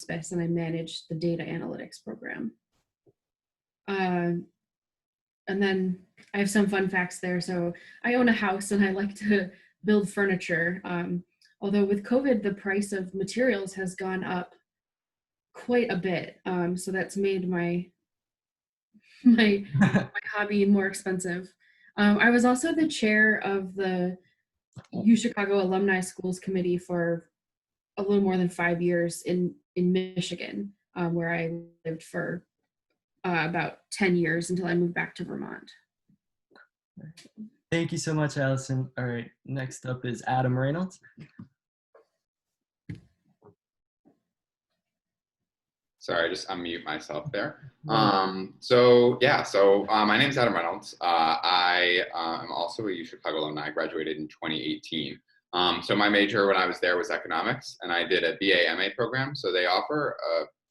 space, and I manage the data analytics program. And then I have some fun facts there. So I own a house and I like to build furniture. Although with COVID, the price of materials has gone up quite a bit. So that's made my hobby more expensive. I was also the chair of the U Chicago Alumni Schools Committee for a little more than 5 years in Michigan, where I lived for about 10 years until I moved back to Vermont. Thank you so much, Alison. All right, next up is Adam Reynolds. Sorry, I just unmute myself there. My name is Adam Reynolds. I am also a U Chicago alumni. I graduated in 2018. So my major when I was there was economics, and I did a BA/MA program. So they offer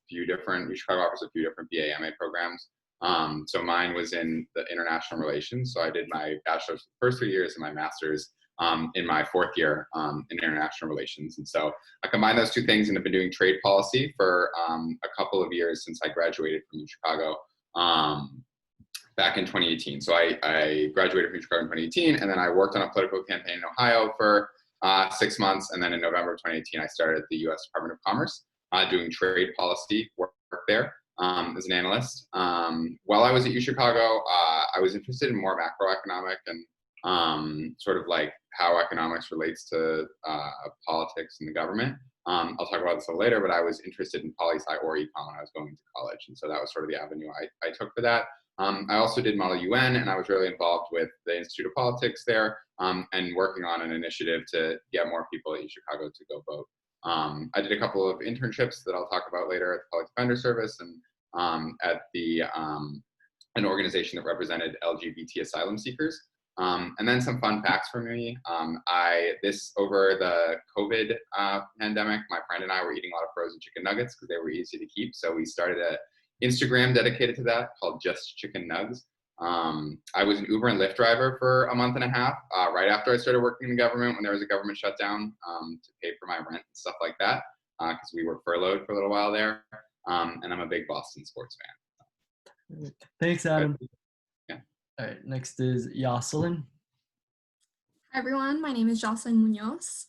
U Chicago offers a few different BA/MA programs. So mine was in the international relations. So I did my bachelor's the first 3 years and my master's in my 4th year in international relations. And so I combined those two things and have been doing trade policy for a couple of years since I graduated from U Chicago back in 2018. So I graduated from U Chicago in 2018, and then I worked on a political campaign in Ohio for 6 months. And then in November of 2018, I started at the U.S. Department of Commerce doing trade policy work there as an analyst. While I was at U Chicago, I was interested in more macroeconomic and sort of like how economics relates to politics and the government. I'll talk about this a little later, but I was interested in poli-sci or econ when I was going to college. And so that was sort of the avenue I took for that. I also did Model UN, and I was really involved with the Institute of Politics there and working on an initiative to get more people at U Chicago to go vote. I did a couple of internships that I'll talk about later at the Public Defender Service and at the an organization that represented LGBT asylum seekers. And then some fun facts for me. Over the COVID pandemic, my friend and I were eating a lot of frozen chicken nuggets because they were easy to keep. So we started an Instagram dedicated to that called Just Chicken Nugs. I was an Uber and Lyft driver for a month and a half, right after I started working in the government when there was a government shutdown to pay for my rent and stuff like that, because we were furloughed for a little while there. And I'm a big Boston sports fan. Thanks, Adam. Yeah. All right, next is Jocelyne. Hi, everyone. My name is Jocelyne Muñoz.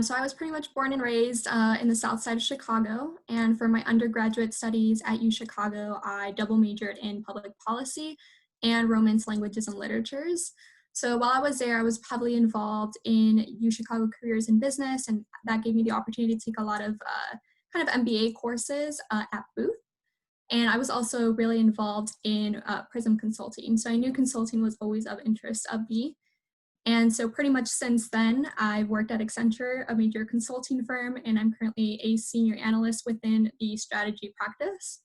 So I was pretty much born and raised in the south side of Chicago. And for my undergraduate studies at U Chicago, I double majored in public policy and Romance languages and literatures. So while I was there, I was heavily involved in U Chicago careers in business, and that gave me the opportunity to take a lot of kind of MBA courses at Booth. And I was also really involved in Prism consulting. So I knew consulting was always of interest of me. And so pretty much since then, I've worked at Accenture, a major consulting firm, and I'm currently a senior analyst within the strategy practice.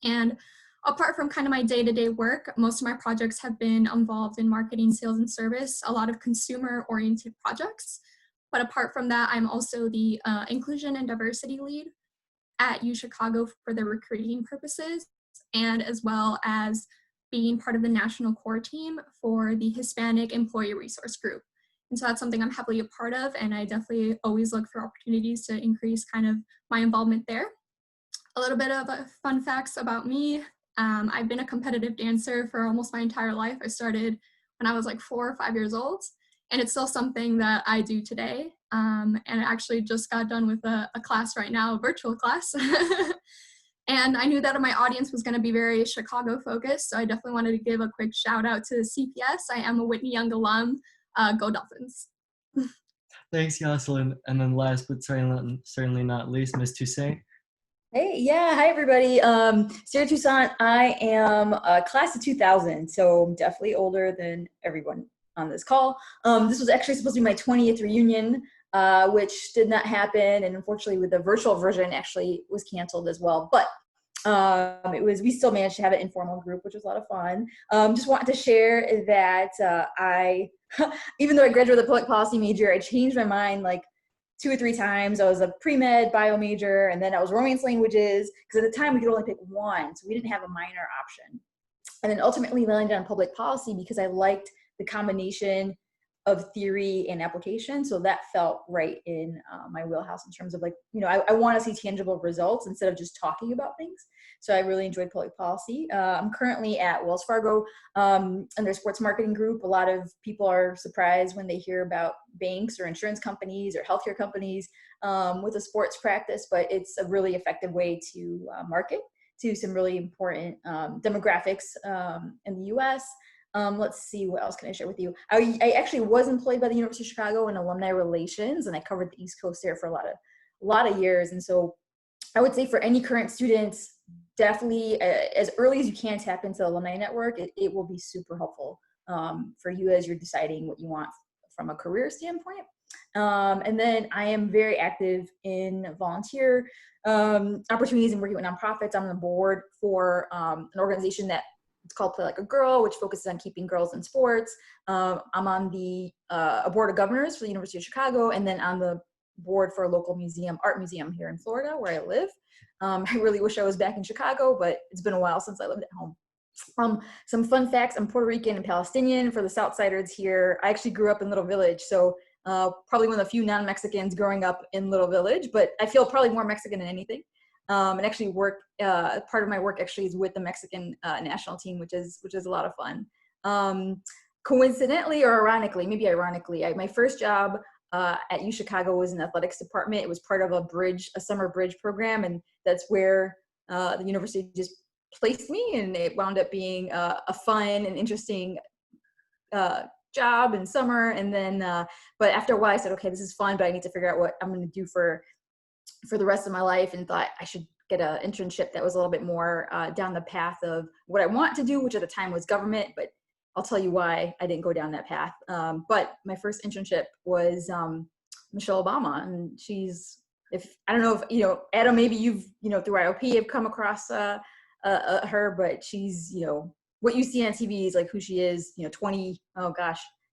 And apart from kind of my day-to-day work, most of my projects have been involved in marketing, sales, and service, a lot of consumer-oriented projects. But apart from that, I'm also the inclusion and diversity lead at U Chicago for the recruiting purposes, and as well as being part of the national core team for the Hispanic Employee Resource Group. And so that's something I'm heavily a part of, and I definitely always look for opportunities to increase kind of my involvement there. A little bit of fun facts about me. I've been a competitive dancer for almost my entire life. I started when I was like 4 or 5 years old, and it's still something that I do today. And I actually just got done with a class right now, a virtual class. And I knew that my audience was going to be very Chicago focused, so I definitely wanted to give a quick shout out to CPS. I am a Whitney Young alum. Go Dolphins. Thanks, Jocelyne. And then last but certainly not least, Ms. Toussaint. Hey, yeah, hi everybody. Sara Toussaint. I am a class of 2000, so definitely older than everyone on this call. This was actually supposed to be my 20th reunion, which did not happen, and unfortunately with the virtual version actually was canceled as well. But we still managed to have an informal group, which was a lot of fun. Just wanted to share that even though I graduated with a public policy major, I changed my mind like 2 or 3 times. I was a pre-med bio major, and then I was Romance languages, because at the time we could only pick one, so we didn't have a minor option. And then ultimately landed on public policy because I liked the combination of theory and application. So that felt right in my wheelhouse in terms of like, I want to see tangible results instead of just talking about things. So I really enjoyed public policy. I'm currently at Wells Fargo in their sports marketing group. A lot of people are surprised when they hear about banks or insurance companies or healthcare companies with a sports practice, but it's a really effective way to market to some really important demographics in the US. Let's see, what else can I share with you? I actually was employed by the University of Chicago in alumni relations, and I covered the East Coast there for a lot of years. And so I would say for any current students, definitely as early as you can tap into the alumni network. It will be super helpful for you as you're deciding what you want from a career standpoint. And then I am very active in volunteer opportunities and working with nonprofits. I'm on the board for an organization that it's called Play Like a Girl, which focuses on keeping girls in sports. I'm on the a board of governors for the University of Chicago, and then on the board for a local art museum here in Florida, where I live. I really wish I was back in Chicago, but it's been a while since I lived at home. Some fun facts: I'm Puerto Rican and Palestinian. For the Southsiders here, I actually grew up in Little Village, so probably one of the few non-Mexicans growing up in Little Village, but I feel probably more Mexican than anything. And actually part of my work actually is with the Mexican national team, which is a lot of fun. Coincidentally or ironically, maybe ironically, my first job at U Chicago was in the athletics department. It was part of a summer bridge program, and that's where the university just placed me, and it wound up being a fun and interesting job in summer. And then, but after a while I said, okay, this is fun, but I need to figure out what I'm going to do for the rest of my life, and thought I should get an internship that was a little bit more down the path of what I want to do, which at the time was government, but I'll tell you why I didn't go down that path. But my first internship was Michelle Obama, and I don't know if, Adam, maybe you've, through IOP have come across her, but she's, what you see on TV is like who she is,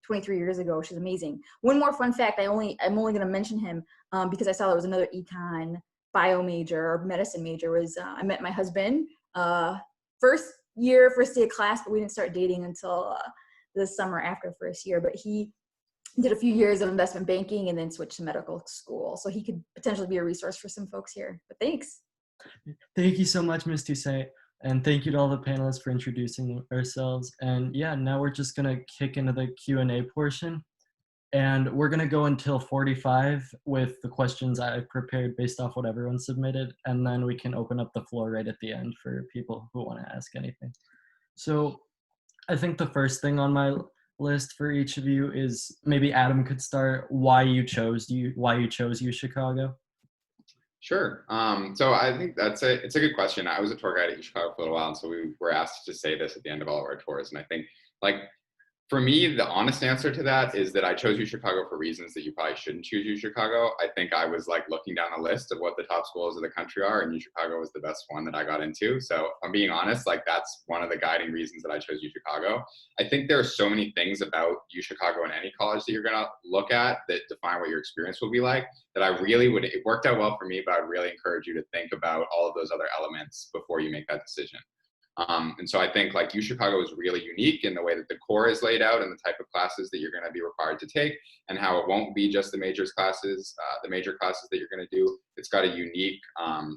23 years ago. She's amazing. One more fun fact, I'm only going to mention him because I saw there was another econ bio major or medicine major. Was I met my husband first day of class, but we didn't start dating until the summer after first year. But he did a few years of investment banking and then switched to medical school. So he could potentially be a resource for some folks here. But thanks. Thank you so much, Ms. Toussaint. And thank you to all the panelists for introducing ourselves. And yeah, now we're just gonna kick into the Q&A portion. And we're gonna go until 45 with the questions I've prepared based off what everyone submitted. And then we can open up the floor right at the end for people who wanna ask anything. So I think the first thing on my list for each of you is, maybe Adam could start, why you chose U Chicago. Sure. So I think it's a good question. I was a tour guide at U Chicago for a little while, and so we were asked to say this at the end of all of our tours. And I think, for me, the honest answer to that is that I chose U Chicago for reasons that you probably shouldn't choose U Chicago. I think I was looking down a list of what the top schools of the country are, and U Chicago was the best one that I got into. So if I'm being honest, that's one of the guiding reasons that I chose U Chicago. I think there are so many things about U Chicago and any college that you're going to look at that define what your experience will be like, that it worked out well for me, but I'd really encourage you to think about all of those other elements before you make that decision. And so I think U Chicago is really unique in the way that the core is laid out and the type of classes that you're going to be required to take, and how it won't be just the major classes that you're going to do. It's got a unique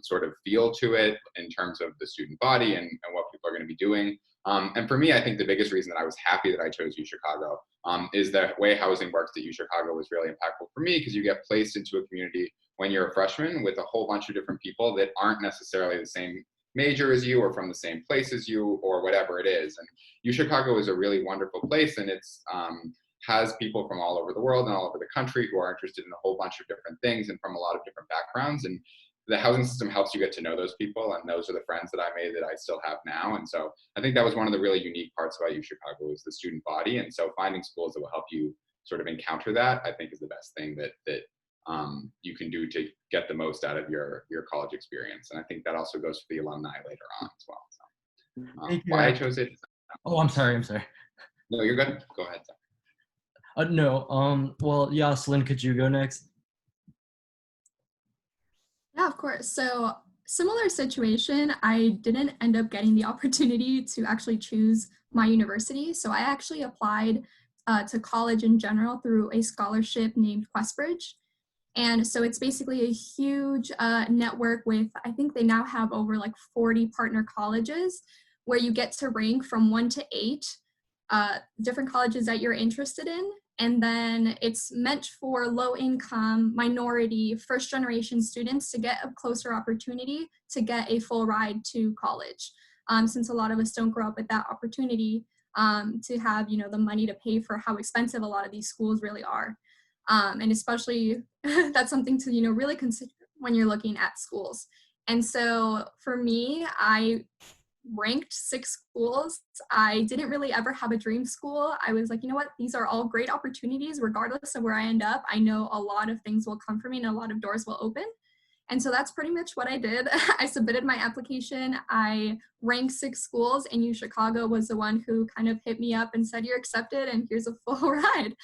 sort of feel to it in terms of the student body and what people are going to be doing. And for me, I think the biggest reason that I was happy that I chose U Chicago is the way housing works at U Chicago was really impactful for me, because you get placed into a community when you're a freshman with a whole bunch of different people that aren't necessarily the same major as you or from the same place as you or whatever it is. And U Chicago is a really wonderful place, and it's has people from all over the world and all over the country who are interested in a whole bunch of different things and from a lot of different backgrounds. And the housing system helps you get to know those people, and those are the friends that I made that I still have now. And so I think that was one of the really unique parts about U Chicago, is the student body. And so finding schools that will help you sort of encounter that, I think, is the best thing that you can do to get the most out of your college experience. And I think that also goes for the alumni later on as well. So why I chose it. Oh, I'm sorry. No, you're good. Go ahead. No. Well, Jocelyne, could you go next? Yeah, of course. So similar situation, I didn't end up getting the opportunity to actually choose my university. So I actually applied to college in general through a scholarship named QuestBridge. And so it's basically a huge network with, I think they now have over like 40 partner colleges where you get to rank from 1 to 8 different colleges that you're interested in. And then it's meant for low income, minority, first generation students to get a closer opportunity to get a full ride to college. Since a lot of us don't grow up with that opportunity to have, the money to pay for how expensive a lot of these schools really are. And especially that's something to, really consider when you're looking at schools. And so for me, I ranked 6 schools. I didn't really ever have a dream school. I was like, you know what, these are all great opportunities regardless of where I end up. I know a lot of things will come for me and a lot of doors will open. And so that's pretty much what I did. I submitted my application. I ranked 6 schools, and U Chicago was the one who kind of hit me up and said, you're accepted and here's a full ride.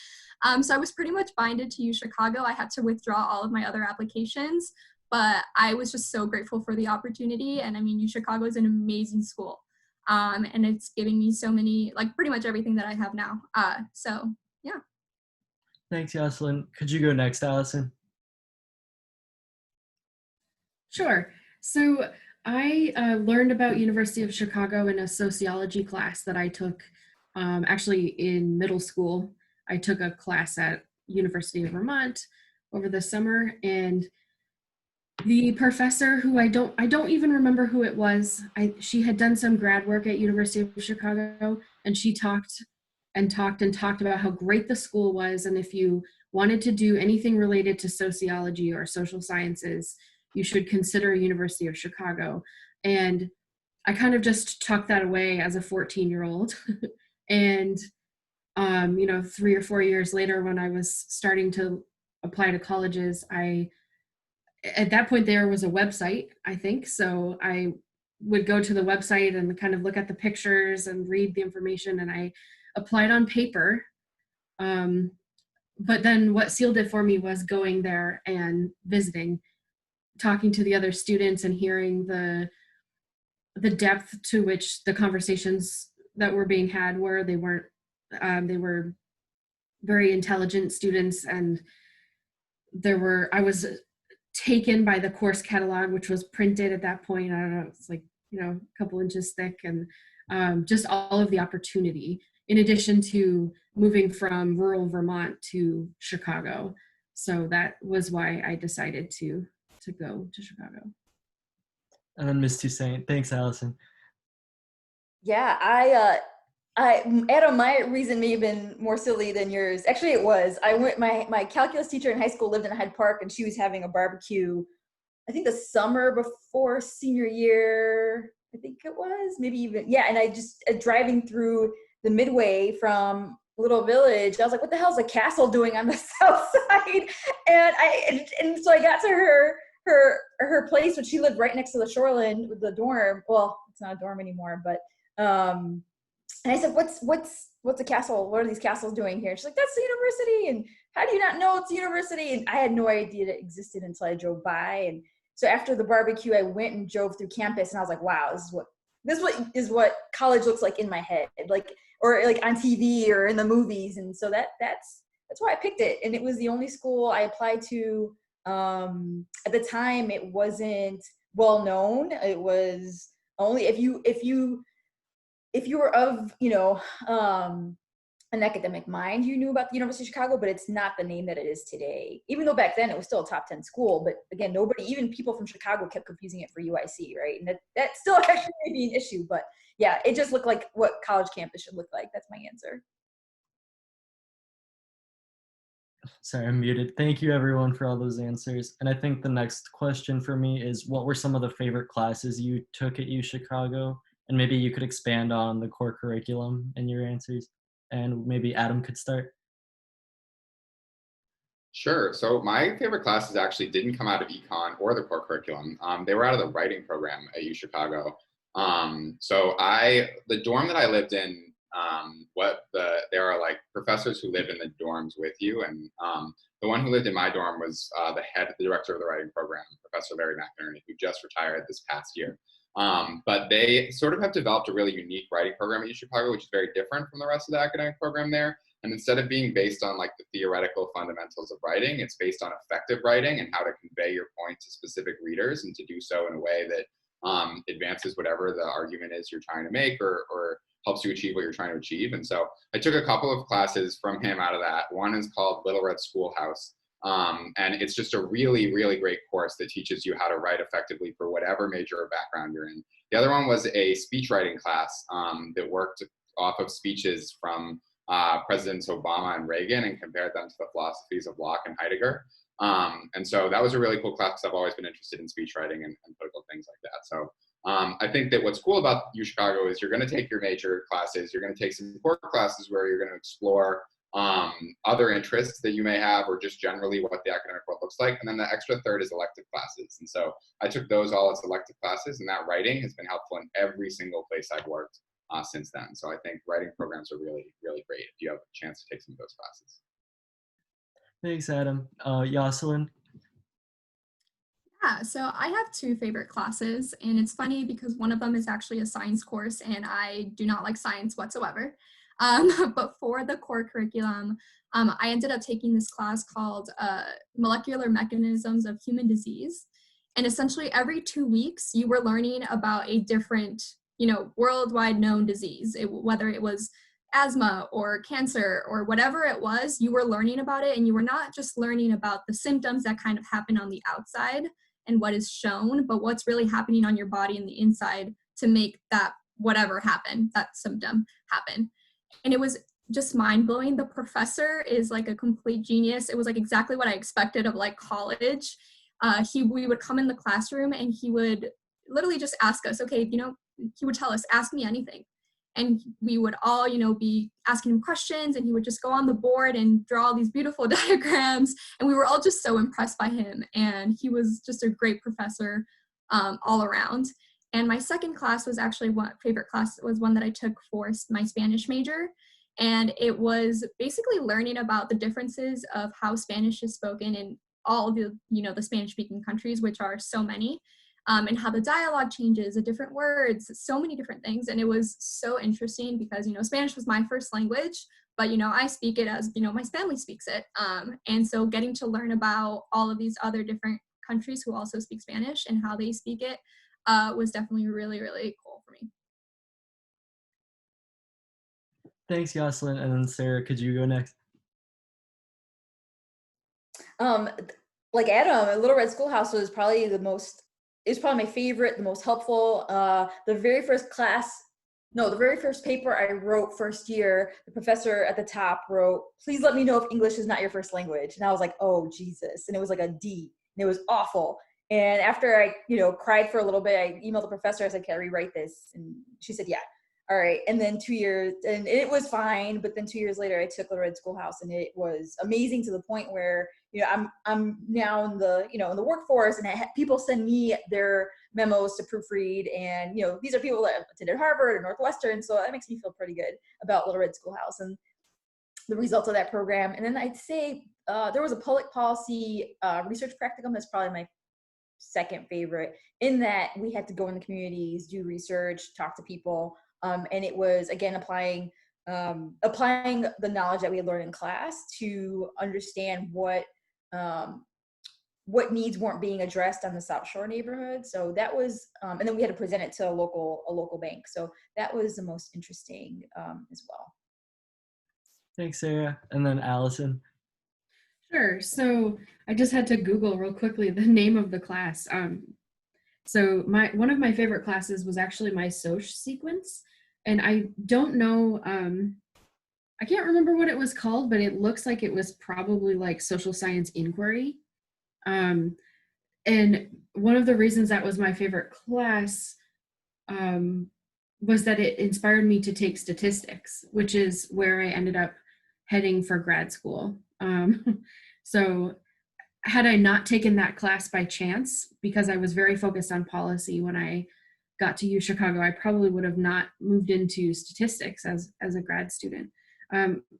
So I was pretty much binded to U Chicago. I had to withdraw all of my other applications, but I was just so grateful for the opportunity. And I mean, U Chicago is an amazing school. And it's giving me so many, like pretty much everything that I have now. So yeah. Thanks, Jocelyne. Could you go next, Alison? Sure. So I learned about University of Chicago in a sociology class that I took actually in middle school. I took a class at University of Vermont over the summer, and the professor, who I don't even remember who it was, she had done some grad work at University of Chicago, and she talked about how great the school was, and if you wanted to do anything related to sociology or social sciences, you should consider University of Chicago. And I kind of just tucked that away as a 14-year-old. And 3 or 4 years later, when I was starting to apply to colleges, at that point there was a website, I think. So I would go to the website and kind of look at the pictures and read the information, and I applied on paper. But then what sealed it for me was going there and visiting, talking to the other students and hearing the depth to which the conversations that were being had were. They were very intelligent students, and I was taken by the course catalog, which was printed at that point. I don't know, it's like, a couple inches thick, and just all of the opportunity, in addition to moving from rural Vermont to Chicago. So that was why I decided to go to Chicago. And then Ms. Toussaint. Thanks, Alison. Yeah, Adam, my reason may have been more silly than yours. Actually, it was. My calculus teacher in high school lived in Hyde Park, and she was having a barbecue, I think the summer before senior year, I think it was, maybe even, yeah. And I just, driving through the Midway from Little Village, I was like, what the hell is a castle doing on the south side? And so I got to her place, when she lived right next to the shoreline with the dorm. Well, it's not a dorm anymore, but and I said, what's a castle? What are these castles doing here? She's like, that's the university. And how do you not know it's a university? And I had no idea it existed until I drove by. And so after the barbecue, I went and drove through campus, and I was like, wow, this is what college looks like in my head, or like on TV or in the movies. And so that's why I picked it. And it was the only school I applied to. At the time, it wasn't well known. It was only if you were of an academic mind, you knew about the University of Chicago, but it's not the name that it is today. Even though back then it was still a top 10 school, but again, even people from Chicago kept confusing it for UIC, right? And that still actually may be an issue, but yeah, it just looked like what college campus should look like. That's my answer. Sorry, I'm muted. Thank you, everyone, for all those answers. And I think the next question for me is, what were some of the favorite classes you took at U Chicago? And maybe you could expand on the core curriculum in your answers. And maybe Adam could start. Sure. So my favorite classes actually didn't come out of econ or the core curriculum. They were out of the writing program at U Chicago. So the dorm that I lived in, there are like professors who live in the dorms with you, and the one who lived in my dorm was the director of the writing program, Professor Larry McInerney, who just retired this past year. But they sort of have developed a really unique writing program at U Chicago, which is very different from the rest of the academic program there. And instead of being based on like the theoretical fundamentals of writing, it's based on effective writing and how to convey your point to specific readers, and to do so in a way that advances whatever the argument is you're trying to make, or helps you achieve what you're trying to achieve. And so I took a couple of classes from him out of that. One is called Little Red Schoolhouse. And it's just a really, really great course that teaches you how to write effectively for whatever major or background you're in. The other one was a speech writing class that worked off of speeches from Presidents Obama and Reagan and compared them to the philosophies of Locke and Heidegger. And so that was a really cool class because I've always been interested in speech writing and political things like that. So I think that what's cool about U Chicago is you're going to take your major classes, you're going to take some core classes where you're going to explore other interests that you may have, or just generally what the academic world looks like. And then the extra third is elective classes. And so I took those all as elective classes, and that writing has been helpful in every single place I've worked since then. So I think writing programs are really, really great if you have a chance to take some of those classes. Thanks, Adam. Jocelyne? Yeah, so I have two favorite classes, and it's funny because one of them is actually a science course, and I do not like science whatsoever. But for the core curriculum, I ended up taking this class called Molecular Mechanisms of Human Disease. And essentially every 2 weeks, you were learning about a different, worldwide known disease, whether it was asthma or cancer or whatever it was, you were learning about it. And you were not just learning about the symptoms that kind of happen on the outside and what is shown, but what's really happening on your body and the inside to make that whatever happen, that symptom happen. And it was just mind-blowing. The professor is like a complete genius. It was like exactly what I expected of like college. We would come in the classroom and he would literally just ask us, okay, he would tell us, ask me anything. And we would all, be asking him questions, and he would just go on the board and draw all these beautiful diagrams. And we were all just so impressed by him. And he was just a great professor all around. And my second class was actually favorite class was one that I took for my Spanish major. And it was basically learning about the differences of how Spanish is spoken in all the, the Spanish speaking countries, which are so many, and how the dialogue changes, the different words, so many different things. And it was so interesting because, Spanish was my first language, but, I speak it as, my family speaks it. And so getting to learn about all of these other different countries who also speak Spanish and how they speak it was definitely really, really cool for me. Thanks, Jocelyne. And then Sarah, could you go next? Like Adam, Little Red Schoolhouse was probably my favorite, the most helpful. The very first paper I wrote first year, the professor at the top wrote, "Please let me know if English is not your first language." And I was like, oh, Jesus. And it was like a D, and it was awful. And after I, cried for a little bit, I emailed the professor. I said, "Can I rewrite this?" And she said, "Yeah." All right. And then 2 years, and it was fine. But then 2 years later, I took Little Red Schoolhouse, and it was amazing to the point where, I'm now in the, in the workforce, and people send me their memos to proofread. And, these are people that attended Harvard or Northwestern. So that makes me feel pretty good about Little Red Schoolhouse and the results of that program. And then I'd say there was a public policy research practicum that's probably my second favorite, in that we had to go in the communities, do research, talk to people. And it was, again, applying the knowledge that we had learned in class to understand what needs weren't being addressed on the South Shore neighborhood. So that was, and then we had to present it to a local bank. So that was the most interesting as well. Thanks, Sarah. And then Alison. Sure. So I just had to Google real quickly the name of the class. So one of my favorite classes was actually my Soc sequence. And I don't know, I can't remember what it was called, but it looks like it was probably like social science inquiry. And one of the reasons that was my favorite class was that it inspired me to take statistics, which is where I ended up heading for grad school. So had I not taken that class by chance, because I was very focused on policy when I got to U Chicago, I probably would have not moved into statistics as a grad student.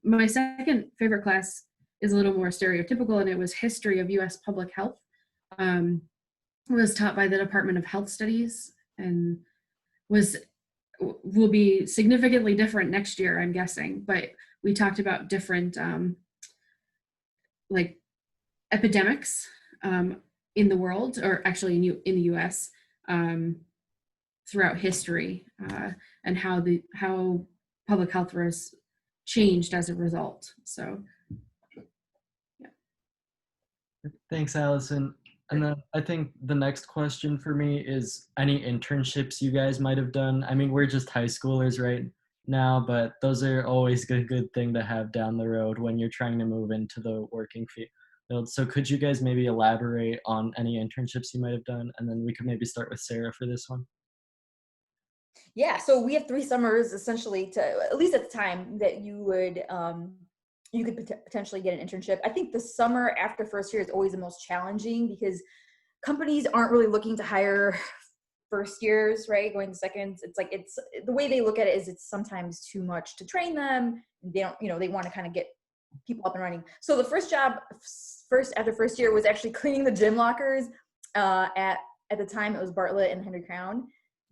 My second favorite class is a little more stereotypical, and it was history of U.S. public health. It was taught by the Department of Health Studies and will be significantly different next year, I'm guessing, but we talked about different like epidemics in the world, or actually in the US, throughout history, and how public health was changed as a result. So yeah. Thanks, Allison. And then I think the next question for me is any internships you guys might have done. I mean, we're just high schoolers right now, but those are always a good thing to have down the road when you're trying to move into the working field. So could you guys maybe elaborate on any internships you might have done? And then we could maybe start with Sara for this one. Yeah, so we have 3 summers essentially to, at least at the time, that you could potentially get an internship. I think the summer after first year is always the most challenging because companies aren't really looking to hire first years, right? Going to seconds. It's like, it's the way they look at it is it's sometimes too much to train them. They don't, they want to kind of get people up and running. So the first job after first year was actually cleaning the gym lockers at the time it was Bartlett and Henry Crown.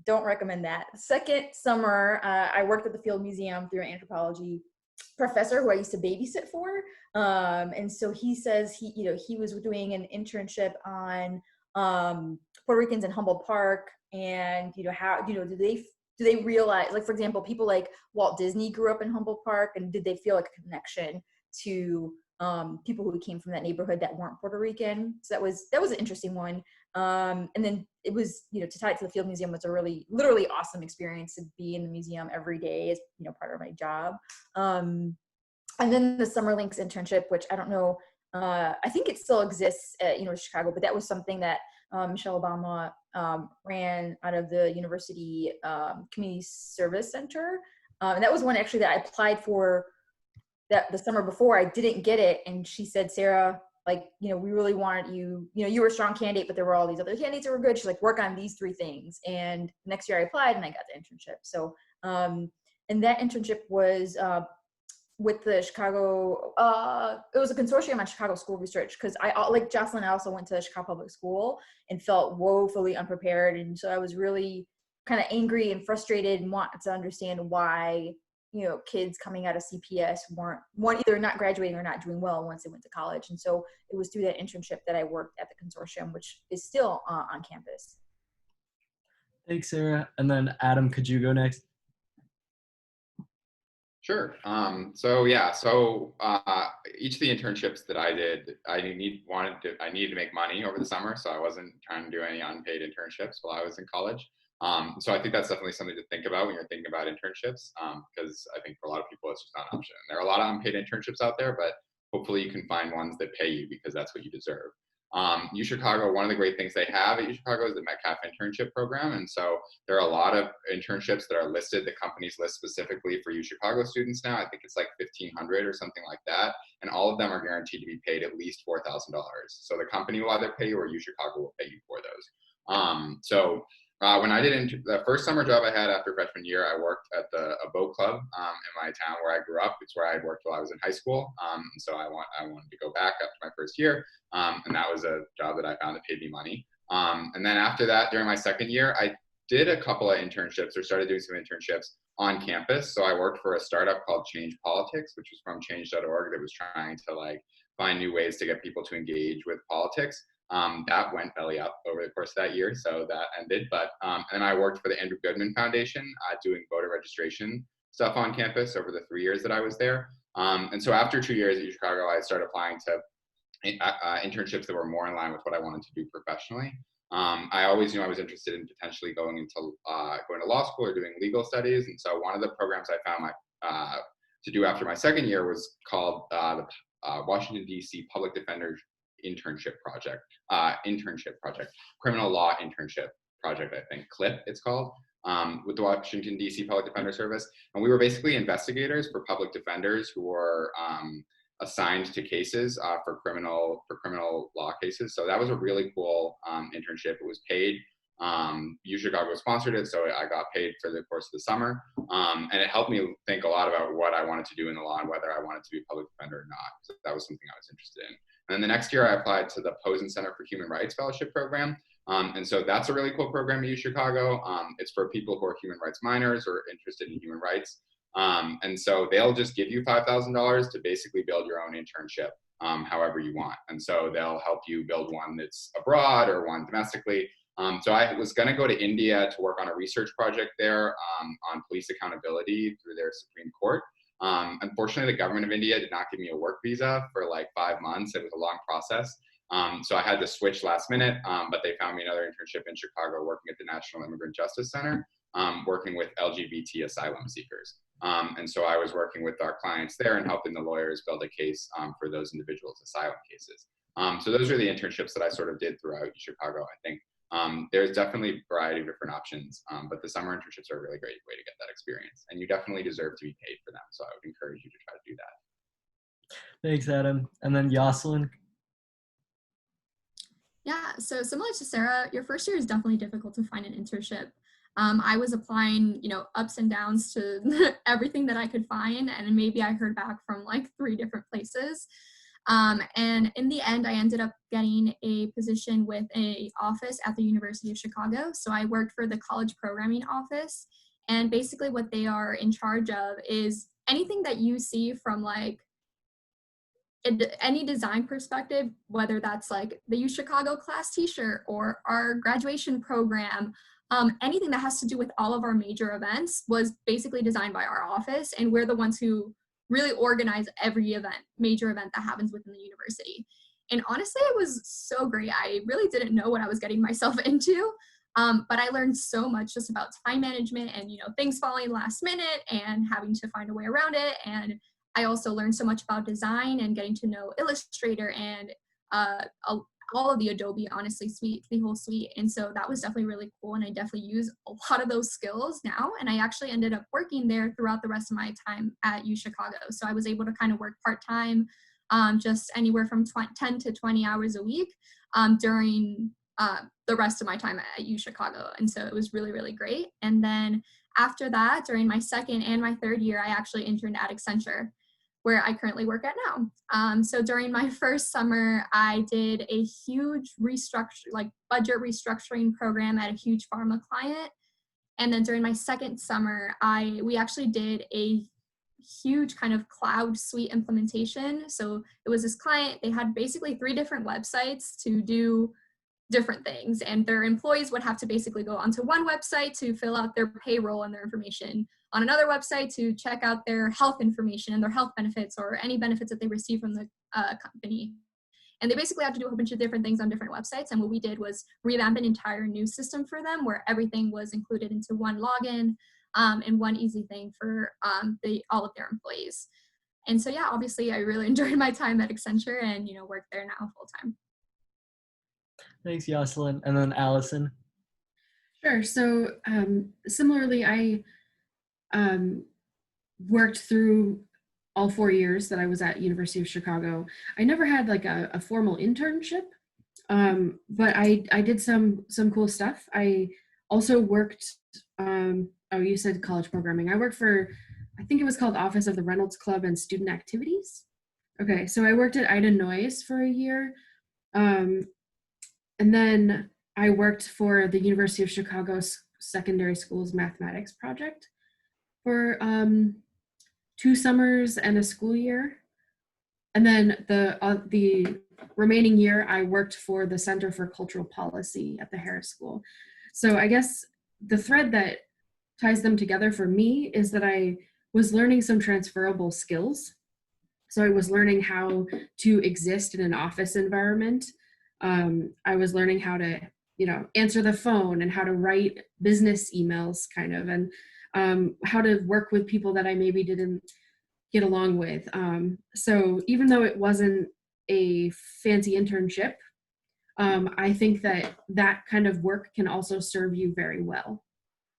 Don't recommend that. Second summer, I worked at the Field Museum through an anthropology professor who I used to babysit for. And so he says he was doing an internship on Puerto Ricans in Humboldt Park, and how do they realize, like, for example, people like Walt Disney grew up in Humboldt Park, and did they feel like a connection to people who came from that neighborhood that weren't Puerto Rican? So that was an interesting one. And then it was, to tie it to the Field Museum was a really, literally awesome experience to be in the museum every day as, part of my job. And then the Summer Links internship, which I don't know, I think it still exists at Chicago, but that was something that Michelle Obama ran out of the University Community Service Center. And that was one actually that I applied for the summer before. I didn't get it. And she said, Sara, like, we really wanted you, you were a strong candidate, but there were all these other candidates that were good. She's like, work on these 3 things. And next year I applied and I got the internship. So, and that internship was with the Chicago, it was a consortium on Chicago school research. Cause like Jocelyne, I also went to Chicago Public School and felt woefully unprepared. And so I was really kind of angry and frustrated and wanted to understand why, kids coming out of CPS weren't either not graduating or not doing well once they went to college. And so it was through that internship that I worked at the consortium, which is still on campus. Thanks, Sara. And then Adam, could you go next? Sure. So each of the internships that I did, I needed to make money over the summer, so I wasn't trying to do any unpaid internships while I was in college. So I think that's definitely something to think about when you're thinking about internships, because I think for a lot of people it's just not an option. There are a lot of unpaid internships out there, but hopefully you can find ones that pay you because that's what you deserve. U Chicago, one of the great things they have at U Chicago is the Metcalf internship program. And so there are a lot of internships that are listed, the companies list specifically for U Chicago students now. I think it's like 1,500 or something like that. And all of them are guaranteed to be paid at least $4,000. So the company will either pay you or U Chicago will pay you for those. When I did the first summer job I had after freshman year, I worked at a boat club in my town where I grew up. It's where I had worked while I was in high school. So I wanted to go back after my first year. And that was a job that I found that paid me money. And then after that, during my second year, I did a couple of internships or started doing some internships on campus. So I worked for a startup called Change Politics, which was from change.org, that was trying to find new ways to get people to engage with politics. That went belly up over the course of that year, so that ended. But and then I worked for the Andrew Goodman Foundation doing voter registration stuff on campus over the 3 years that I was there. And so after 2 years at U Chicago, I started applying to internships that were more in line with what I wanted to do professionally. I always knew I was interested in potentially going to law school or doing legal studies. And so one of the programs I found to do after my second year was called the Washington, D.C. Public Defender Internship Project, Criminal Law Internship Project, I think, CLIP it's called, with the Washington, D.C. Public Defender Service. And we were basically investigators for public defenders who were assigned to cases for criminal law cases. So that was a really cool internship. It was paid. U Chicago sponsored it, so I got paid for the course of the summer. And it helped me think a lot about what I wanted to do in the law and whether I wanted to be a public defender or not. So that was something I was interested in. And then the next year I applied to the Posen Center for Human Rights Fellowship Program. And so that's a really cool program at U Chicago. It's for people who are human rights minors or interested in human rights. And so they'll just give you $5,000 to basically build your own internship however you want. And so they'll help you build one that's abroad or one domestically. So I was going to go to India to work on a research project there on police accountability through their Supreme Court. Unfortunately, the government of India did not give me a work visa for like 5 months. It was a long process. So I had to switch last minute, but they found me another internship in Chicago working at the National Immigrant Justice Center, working with LGBT asylum seekers. And so I was working with our clients there and helping the lawyers build a case for those individuals' asylum cases. So those are the internships that I sort of did throughout Chicago, I think. There's definitely a variety of different options, but the summer internships are a really great way to get that experience. And you definitely deserve to be paid for them. So I would encourage you to try to do that. Thanks, Adam. And then Jocelyne. Yeah, so similar to Sarah, your first year is definitely difficult to find an internship. I was applying, ups and downs to everything that I could find, and maybe I heard back from like 3 different places. And in the end, I ended up getting a position with an office at the University of Chicago. So I worked for the college programming office, and basically what they are in charge of is anything that you see from like any design perspective, whether that's like the U Chicago class t-shirt or our graduation program, anything that has to do with all of our major events was basically designed by our office, and we're the ones who really organize every major event that happens within the university. And honestly, it was so great. I really didn't know what I was getting myself into, but I learned so much just about time management and things falling last minute and having to find a way around it. And I also learned so much about design and getting to know Illustrator and all of the Adobe, honestly, suite, the whole suite. And so that was definitely really cool. And I definitely use a lot of those skills now. And I actually ended up working there throughout the rest of my time at U Chicago. So I was able to kind of work part-time, just anywhere from 10 to 20 hours a week during the rest of my time at U Chicago. And so it was really, really great. And then after that, during my second and my third year, I actually interned at Accenture, where I currently work at now. So during my first summer, I did a huge budget restructuring program at a huge pharma client. And then during my second summer, we actually did a huge kind of cloud suite implementation. So it was this client, they had basically 3 different websites to do different things, and their employees would have to basically go onto one website to fill out their payroll and their information, on another website to check out their health information and their health benefits or any benefits that they receive from the company. And they basically had to do a whole bunch of different things on different websites. And what we did was revamp an entire new system for them where everything was included into one login and one easy thing for all of their employees. And so, yeah, obviously I really enjoyed my time at Accenture and, work there now full time. Thanks, Jocelyne. And then Alison. Sure. So similarly, I worked through all 4 years that I was at University of Chicago. I never had like a formal internship, but I did some cool stuff. I also worked, you said college programming. I worked for, I think it was called Office of the Reynolds Club and Student Activities. Okay, so I worked at Ida Noyes for a year. And then I worked for the University of Chicago Secondary Schools Mathematics Project for 2 summers and a school year. And then the remaining year, I worked for the Center for Cultural Policy at the Harris School. So I guess the thread that ties them together for me is that I was learning some transferable skills. So I was learning how to exist in an office environment. I was learning how to, answer the phone and how to write business emails kind of, and how to work with people that I maybe didn't get along with. So even though it wasn't a fancy internship, I think that kind of work can also serve you very well.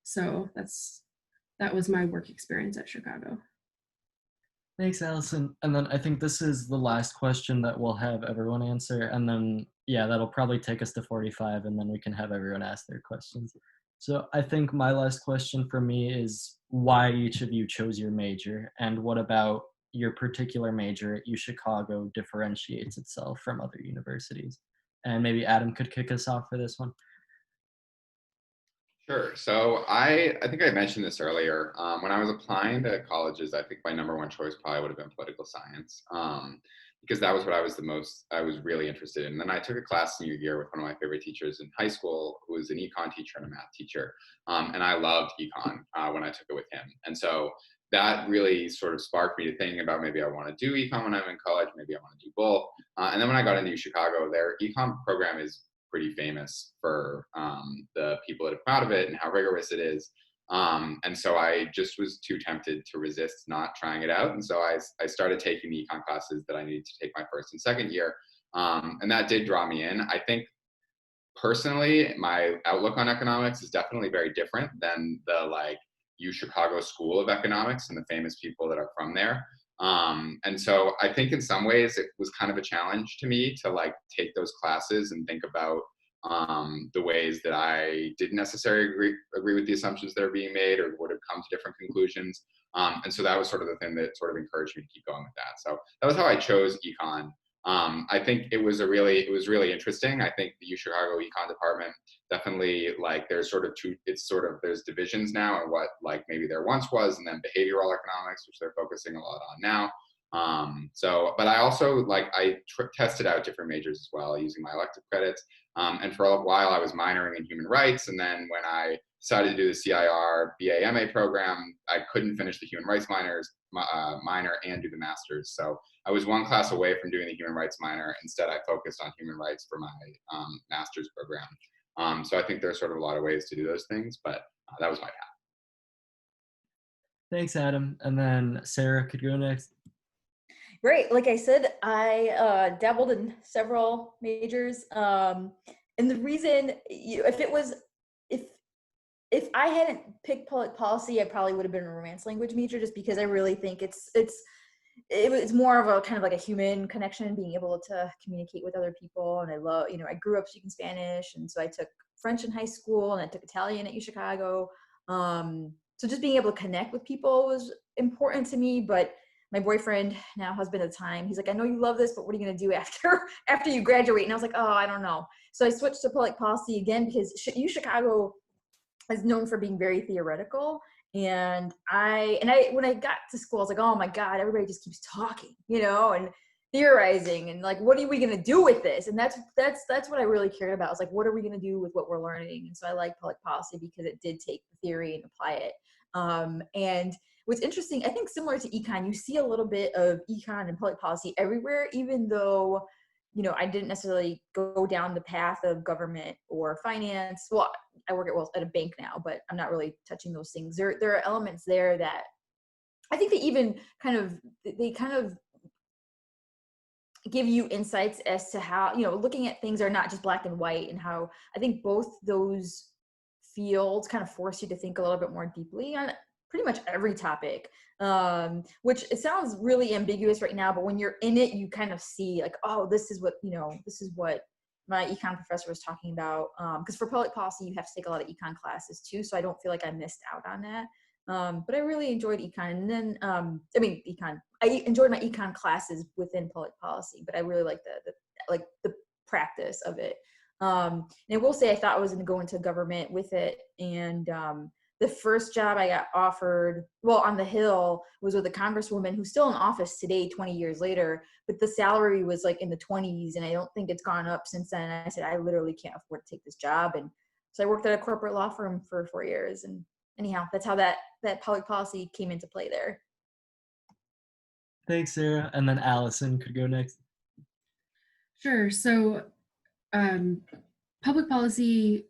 So that was my work experience at Chicago. Thanks, Alison. And then I think this is the last question that we'll have everyone answer. And then, yeah, that'll probably take us to 45, and then we can have everyone ask their questions. So I think my last question for me is why each of you chose your major, and what about your particular major at U Chicago differentiates itself from other universities? And maybe Adam could kick us off for this one. Sure. So I think I mentioned this earlier. When I was applying to colleges, I think my number one choice probably would have been political science, because that was what I was really interested in. And then I took a class senior year with one of my favorite teachers in high school, who was an econ teacher and a math teacher. And I loved econ when I took it with him. And so that really sort of sparked me to thinking about maybe I want to do econ when I'm in college, maybe I want to do both. And then when I got into Chicago, their econ program is pretty famous for the people that have come out of it and how rigorous it is. And so I just was too tempted to resist not trying it out. And so I started taking the econ classes that I needed to take my first and second year. And that did draw me in. I think personally, my outlook on economics is definitely very different than the like Chicago School of Economics and the famous people that are from there. And so I think in some ways it was kind of a challenge to me to like take those classes and think about the ways that I didn't necessarily agree with the assumptions that are being made or would have come to different conclusions. And so that was sort of the thing that sort of encouraged me to keep going with that. So that was how I chose econ. I think it was really interesting. I think the Chicago econ department definitely like there's there's divisions now and what like maybe there once was, and then behavioral economics, which they're focusing a lot on now. But I also like I tested out different majors as well using my elective credits. And for a while I was minoring in human rights, and then when I decided to do the CIR BA/MA program, I couldn't finish the human rights minor and do the master's. So I was one class away from doing the human rights minor. Instead, I focused on human rights for my master's program. So I think there's sort of a lot of ways to do those things, but that was my path. Thanks, Adam. And then Sarah could go next. Great. Like I said, I dabbled in several majors. And the reason, if I hadn't picked public policy, I probably would have been a Romance language major, just because I really think it's more of a kind of like a human connection, being able to communicate with other people. And I love, I grew up speaking Spanish, and so I took French in high school, and I took Italian at Chicago. So just being able to connect with people was important to me. But my boyfriend, now husband at the time, he's like, I know you love this, but what are you going to do after you graduate? And I was like, oh, I don't know. So I switched to public policy again, because Chicago is known for being very theoretical. And when I got to school, I was like, oh my God, everybody just keeps talking, and theorizing, and like, what are we going to do with this? And that's what I really cared about. I was like, what are we going to do with what we're learning? And so I like public policy because it did take the theory and apply it. And what's interesting, I think similar to econ, you see a little bit of econ and public policy everywhere, even though, I didn't necessarily go down the path of government or finance. Well, I work at a bank now, but I'm not really touching those things. There are elements there that I think they kind of give you insights as to how, looking at things are not just black and white, and how I think both those fields kind of force you to think a little bit more deeply on pretty much every topic, which it sounds really ambiguous right now, but when you're in it, you kind of see like, oh, this is what my econ professor was talking about. Because for public policy, you have to take a lot of econ classes too, so I don't feel like I missed out on that. But I really enjoyed econ. And then, I enjoyed my econ classes within public policy, but I really like the practice of it. And I will say, I thought I was going to go into government with it. And the first job I got offered, on the Hill, was with a congresswoman who's still in office today, 20 years later, but the salary was like in the 20s, and I don't think it's gone up since then. And I said, I literally can't afford to take this job. And so I worked at a corporate law firm for 4 years. And anyhow, that's how that public policy came into play there. Thanks, Sarah. And then Alison could go next. Sure. So public policy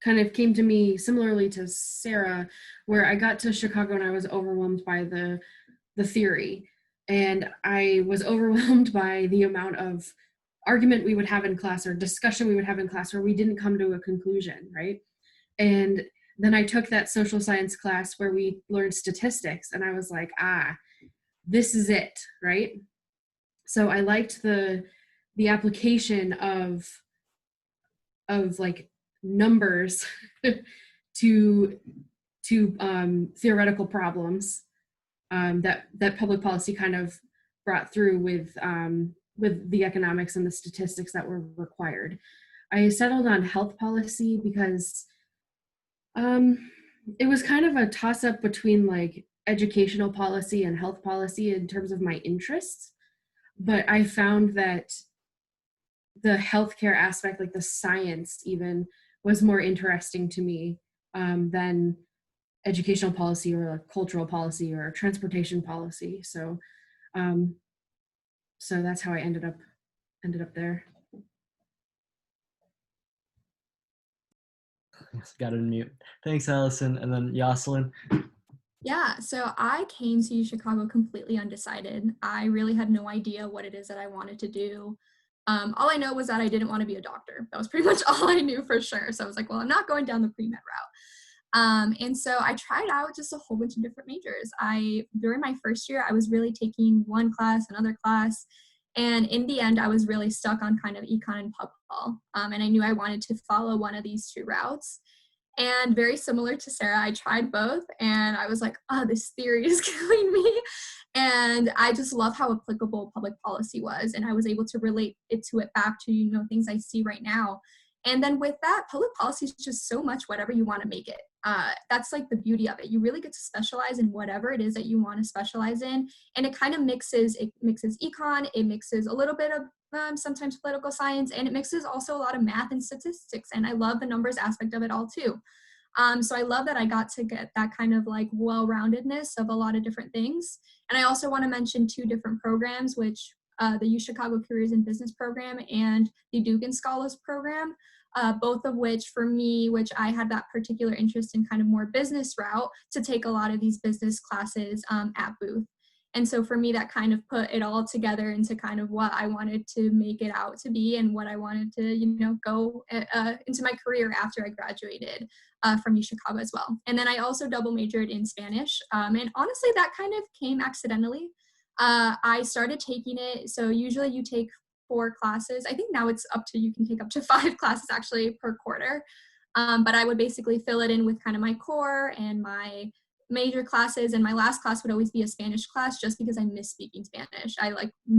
kind of came to me similarly to Sarah, where I got to Chicago and I was overwhelmed by the theory. And I was overwhelmed by the amount of argument we would have in class, or discussion we would have in class, where we didn't come to a conclusion, right? And then I took that social science class where we learned statistics, and I was like, this is it, right? So I liked the application of like numbers to theoretical problems that public policy kind of brought through with the economics and the statistics that were required. I settled on health policy because It was kind of a toss-up between like educational policy and health policy in terms of my interests, but I found that the healthcare aspect, like the science even, was more interesting to me than educational policy or like cultural policy or transportation policy. Um, so that's how I ended up there. Got to unmute. Thanks, Allison. And then Jocelyne. Yeah, so I came to Chicago completely undecided. I really had no idea what it is that I wanted to do. All I know was that I didn't want to be a doctor. That was pretty much all I knew for sure. So I was like, well, I'm not going down the pre-med route. And so I tried out just a whole bunch of different majors. During my first year, I was really taking one class, another class. And in the end, I was really stuck on kind of econ and pub pol. And I knew I wanted to follow one of these two routes. And very similar to Sara, I tried both and I was like, oh, this theory is killing me. And I just love how applicable public policy was. And I was able to relate it back to, things I see right now. And then with that, public policy is just so much whatever you want to make it. That's like the beauty of it. You really get to specialize in whatever it is that you want to specialize in. And it kind of mixes econ, it mixes a little bit of sometimes political science, and it mixes also a lot of math and statistics. And I love the numbers aspect of it all too. So I love that I got to get that kind of like well-roundedness of a lot of different things. And I also want to mention two different programs, which the U Chicago Careers in Business program and the Dugan Scholars program, both of which for me, which I had that particular interest in kind of more business route, to take a lot of these business classes at Booth. And so for me, that kind of put it all together into kind of what I wanted to make it out to be and what I wanted to, go into my career after I graduated from U Chicago as well. And then I also double majored in Spanish. And honestly, that kind of came accidentally. I started taking it. So usually you take 4 classes. I think now it's you can take up to 5 classes actually per quarter. But I would basically fill it in with kind of my core and my major classes, and my last class would always be a Spanish class just because I miss speaking Spanish. I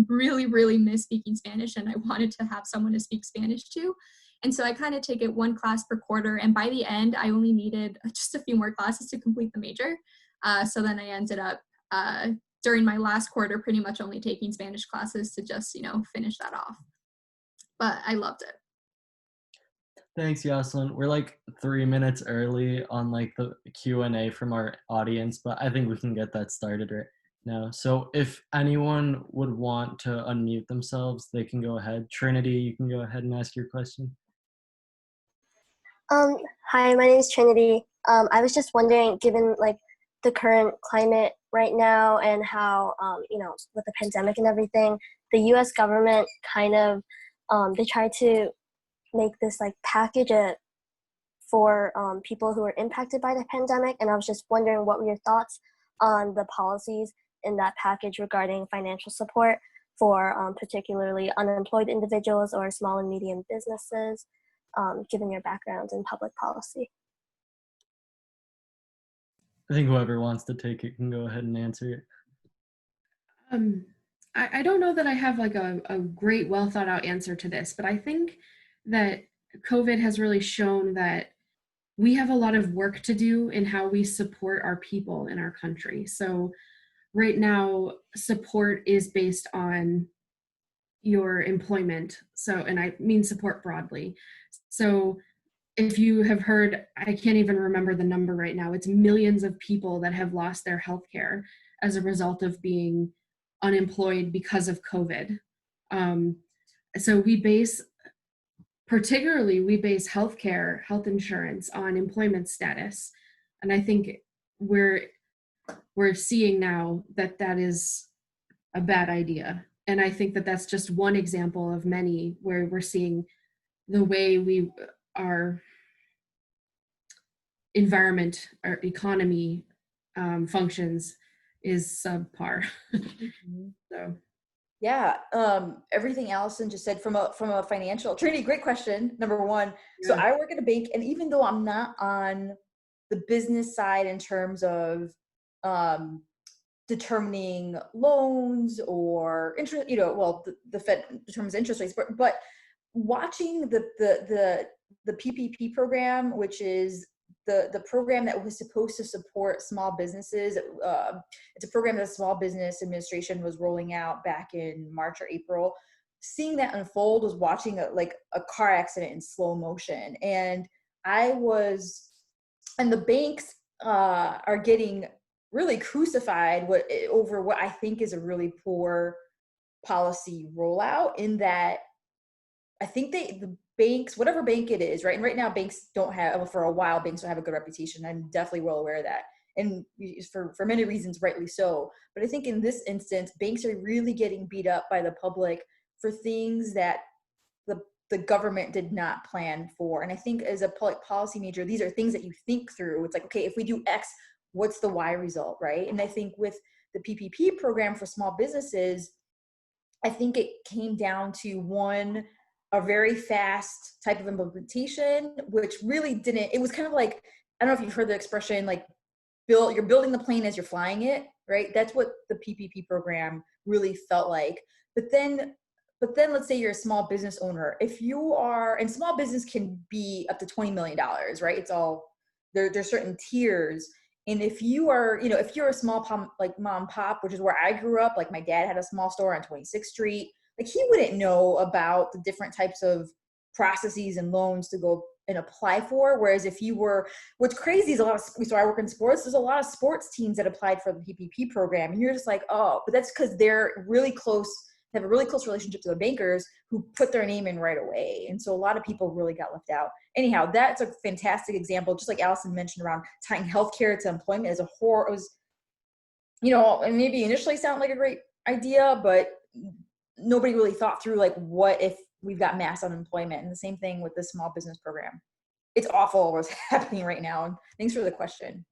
really, really miss speaking Spanish, and I wanted to have someone to speak Spanish to. And so I kind of take it 1 class per quarter, and by the end, I only needed just a few more classes to complete the major. So then I ended up during my last quarter pretty much only taking Spanish classes to just, finish that off. But I loved it. Thanks, Jocelyne. We're like 3 minutes early on like the Q&A from our audience, but I think we can get that started right now. So if anyone would want to unmute themselves, they can go ahead. Trinity, you can go ahead and ask your question. Hi, my name is Trinity. I was just wondering, given like the current climate right now and how, with the pandemic and everything, the U.S. government kind of, they try to make this like package for people who are impacted by the pandemic. And I was just wondering, what were your thoughts on the policies in that package regarding financial support for particularly unemployed individuals or small and medium businesses, given your background in public policy? I think whoever wants to take it can go ahead and answer it. I don't know that I have like a great, well thought out answer to this, but I think that COVID has really shown that we have a lot of work to do in how we support our people in our country. So right now, support is based on your employment. So, and I mean support broadly. So if you have heard, I can't even remember the number right now, it's millions of people that have lost their health care as a result of being unemployed because of COVID. So we base healthcare, health insurance on employment status. And I think we're seeing now that that is a bad idea. And I think that that's just one example of many where we're seeing the way our environment, our economy functions is subpar. So. Yeah, everything Allison just said from a financial, Trinity, great question, number one. Yeah. So I work at a bank, and even though I'm not on the business side in terms of determining loans or interest, the Fed determines interest rates, but watching the PPP program, which is the program that was supposed to support small businesses. It's a program that the Small Business Administration was rolling out back in March or April. Seeing that unfold was watching a car accident in slow motion. And the banks are getting really crucified over what I think is a really poor policy rollout, in that I think the banks, whatever bank it is, right? And right now banks don't have, for a while, banks don't have a good reputation. I'm definitely well aware of that. And for many reasons, rightly so. But I think in this instance, banks are really getting beat up by the public for things that the government did not plan for. And I think as a public policy major, these are things that you think through. It's like, okay, if we do X, what's the Y result, right? And I think with the PPP program for small businesses, I think it came down to a very fast type of implementation, which really didn't, it was kind of like, I don't know if you've heard the expression, like, you're building the plane as you're flying it, right? That's what the PPP program really felt like. But then let's say you're a small business owner. If you are, and small business can be up to $20 million, right? It's all, there's certain tiers. And if you are, if you're a small like mom and pop, which is where I grew up, like my dad had a small store on 26th Street, like he wouldn't know about the different types of processes and loans to go and apply for. Whereas if you were, what's crazy is so I work in sports, there's a lot of sports teams that applied for the PPP program. And you're just like, oh, but that's because they're really close, have a really close relationship to the bankers who put their name in right away. And so a lot of people really got left out. Anyhow, that's a fantastic example, just like Alison mentioned, around tying healthcare to employment as a whole. It was, and maybe initially sounded like a great idea, but nobody really thought through, like, what if we've got mass unemployment? And the same thing with the small business program. It's awful what's happening right now. And thanks for the question.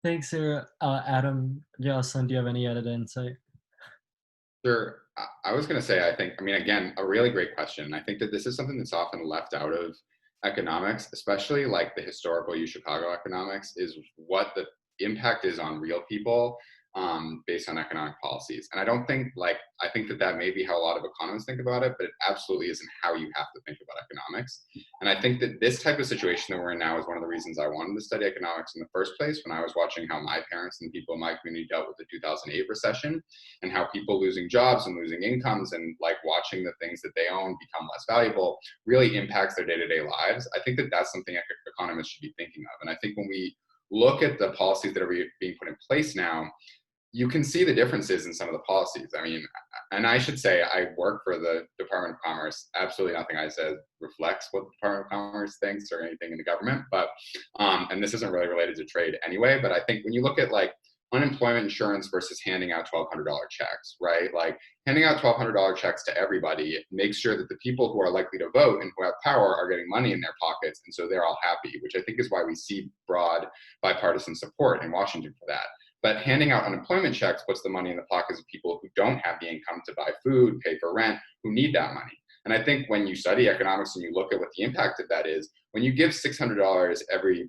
Thanks, Sarah. Adam, Jocelyne, do you have any added insight? Sure. I was going to say, again, a really great question. I think that this is something that's often left out of economics, especially like the historical U Chicago economics, is what the impact is on real people based on economic policies. And I think that may be how a lot of economists think about it, but it absolutely isn't how you have to think about economics. And I think that this type of situation that we're in now is one of the reasons I wanted to study economics in the first place, when I was watching how my parents and people in my community dealt with the 2008 recession, and how people losing jobs and losing incomes and like watching the things that they own become less valuable really impacts their day-to-day lives. I think that that's something economists should be thinking of. And I think when we look at the policies that are being put in place now, you can see the differences in some of the policies. I mean, and I should say I work for the Department of Commerce. Absolutely nothing I said reflects what the Department of Commerce thinks or anything in the government. But, and this isn't really related to trade anyway, but I think when you look at like unemployment insurance versus handing out $1,200 checks, right? Like handing out $1,200 checks to everybody makes sure that the people who are likely to vote and who have power are getting money in their pockets. And so they're all happy, which I think is why we see broad bipartisan support in Washington for that. But handing out unemployment checks puts the money in the pockets of people who don't have the income to buy food, pay for rent, who need that money. And I think when you study economics and you look at what the impact of that is, when you give $600 every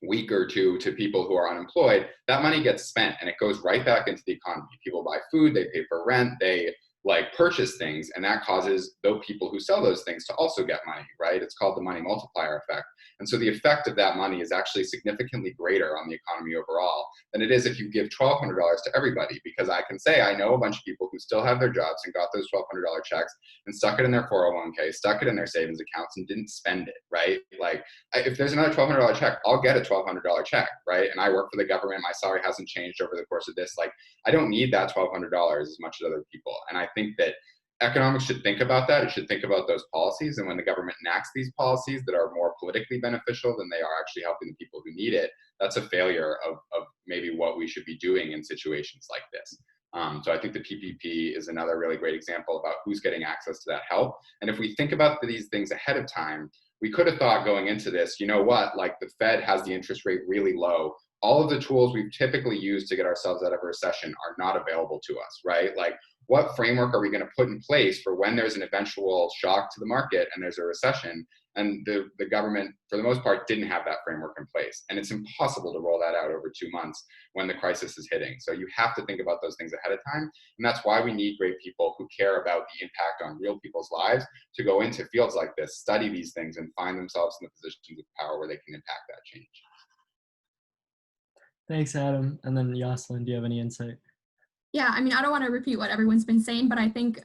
week or two to people who are unemployed, that money gets spent and it goes right back into the economy. People buy food, they pay for rent, they like purchase things, and that causes those people who sell those things to also get money, right? It's called the money multiplier effect. And so the effect of that money is actually significantly greater on the economy overall than it is if you give $1,200 to everybody, because I can say I know a bunch of people who still have their jobs and got those $1,200 checks and stuck it in their 401k, stuck it in their savings accounts and didn't spend it, right? Like if there's another $1,200 check, I'll get a $1,200 check, right? And I work for the government, my salary hasn't changed over the course of this. Like I don't need that $1,200 as much as other people. And I think that economics should think about that. It should think about those policies. And when the government enacts these policies that are more politically beneficial than they are actually helping the people who need it, that's a failure of maybe what we should be doing in situations like this. So I think the PPP is another really great example about who's getting access to that help. And if we think about these things ahead of time, we could have thought going into this, you know what, like the Fed has the interest rate really low. All of the tools we've typically used to get ourselves out of a recession are not available to us, right? Like what framework are we going to put in place for when there's an eventual shock to the market and there's a recession? And the government, for the most part, didn't have that framework in place. And it's impossible to roll that out over 2 months when the crisis is hitting. So you have to think about those things ahead of time. And that's why we need great people who care about the impact on real people's lives to go into fields like this, study these things, and find themselves in the positions of power where they can impact that change. Thanks, Adam. And then Jocelyne, do you have any insight? Yeah, I mean, I don't want to repeat what everyone's been saying, but I think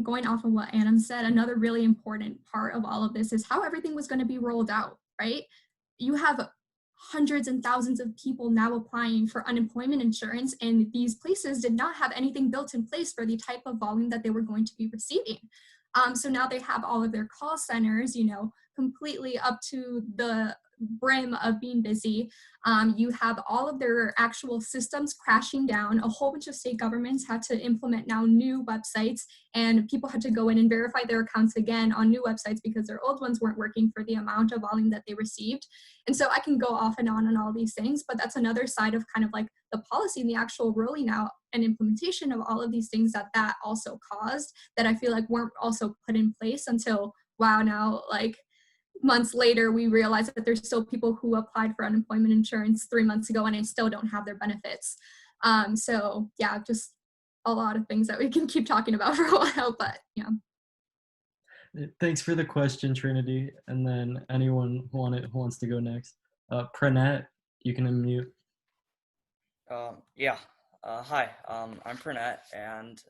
going off of what Adam said, another really important part of all of this is how everything was going to be rolled out, right? You have hundreds and thousands of people now applying for unemployment insurance, and these places did not have anything built in place for the type of volume that they were going to be receiving. So now they have all of their call centers, completely up to the brim of being busy. You have all of their actual systems crashing down. A whole bunch of state governments had to implement now new websites, and people had to go in and verify their accounts again on new websites because their old ones weren't working for the amount of volume that they received. And so I can go off and on all these things, but that's another side of kind of like the policy and the actual rolling out and implementation of all of these things that also caused, that I feel like weren't also put in place until, wow, now like months later, we realize that there's still people who applied for unemployment insurance 3 months ago and they still don't have their benefits. So yeah, just a lot of things that we can keep talking about for a while, but yeah. Thanks for the question, Trinity. And then anyone who wants to go next. Pranat, you can unmute. Yeah. Hi, I'm Pranat, and